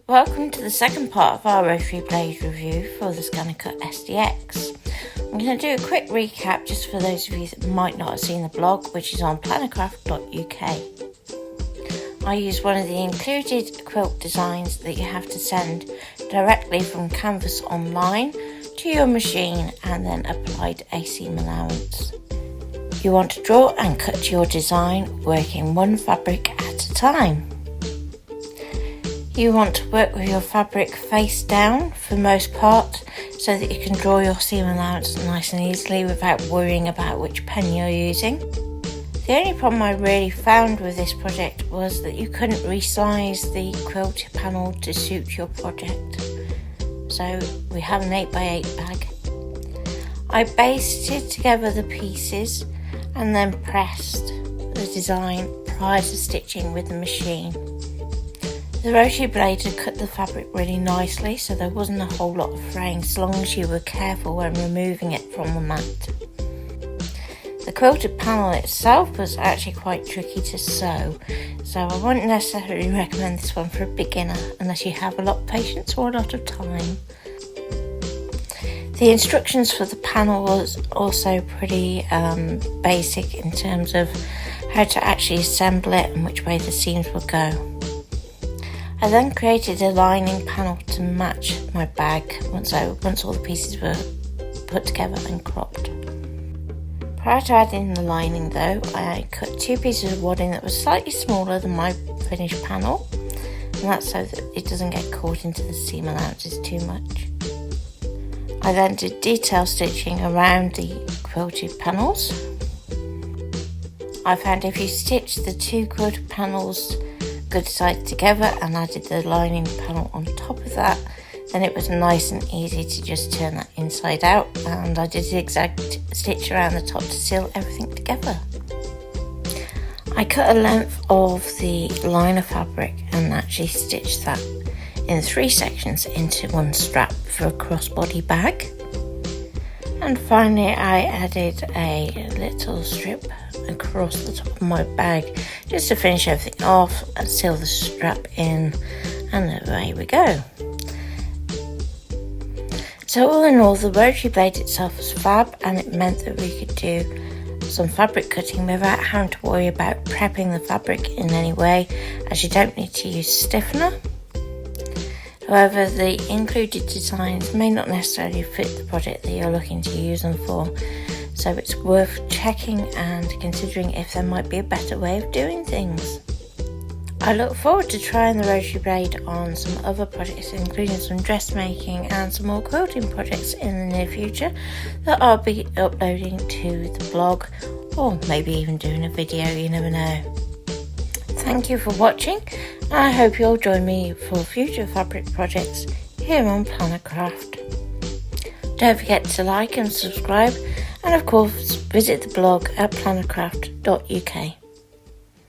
Welcome to the second part of our Rotary Blade review for the ScanNCut SDX. I'm going to do a quick recap just for those of you that might not have seen the blog, which is on plannercraft.uk. I used one of the included quilt designs that you have to send directly from Canvas online to your machine and then applied a seam allowance. You want to draw and cut your design working one fabric at a time. You want to work with your fabric face down for the most part so that you can draw your seam allowance nice and easily without worrying about which pen you're using. The only problem I really found with this project was that you couldn't resize the quilted panel to suit your project. So we have an 8x8 bag. I basted together the pieces and then pressed the design prior to stitching with the machine. The Rotary Blade had cut the fabric really nicely, so there wasn't a whole lot of fraying as long as you were careful when removing it from the mat. The quilted panel itself was actually quite tricky to sew, so I wouldn't necessarily recommend this one for a beginner unless you have a lot of patience or a lot of time. The instructions for the panel was also pretty basic in terms of how to actually assemble it and which way the seams would go. I then created a lining panel to match my bag once all the pieces were put together and cropped. Prior to adding the lining though, I cut two pieces of wadding that was slightly smaller than my finished panel, and that's so that it doesn't get caught into the seam allowances too much. I then did detail stitching around the quilted panels. I found if you stitch the two quilted panels good sides together and added the lining panel on top of that, then it was nice and easy to just turn that inside out, and I did the exact stitch around the top to seal everything together. I cut a length of the liner fabric and actually stitched that in 3 sections into one strap for a crossbody bag. And finally I added a little strip across the top of my bag just to finish everything off and seal the strap in, and away we go. So all in all, the Rotary Blade itself was fab, and it meant that we could do some fabric cutting without having to worry about prepping the fabric in any way, as you don't need to use stiffener. However, the included designs may not necessarily fit the project that you're looking to use them for, so it's worth checking and considering if there might be a better way of doing things. I look forward to trying the Rotary Blade on some other projects, including some dressmaking and some more quilting projects in the near future that I'll be uploading to the blog, or maybe even doing a video, you never know. Thank you for watching. I hope you'll join me for future fabric projects here on Plannercraft. Don't forget to like and subscribe, and of course visit the blog at plannercraft.uk.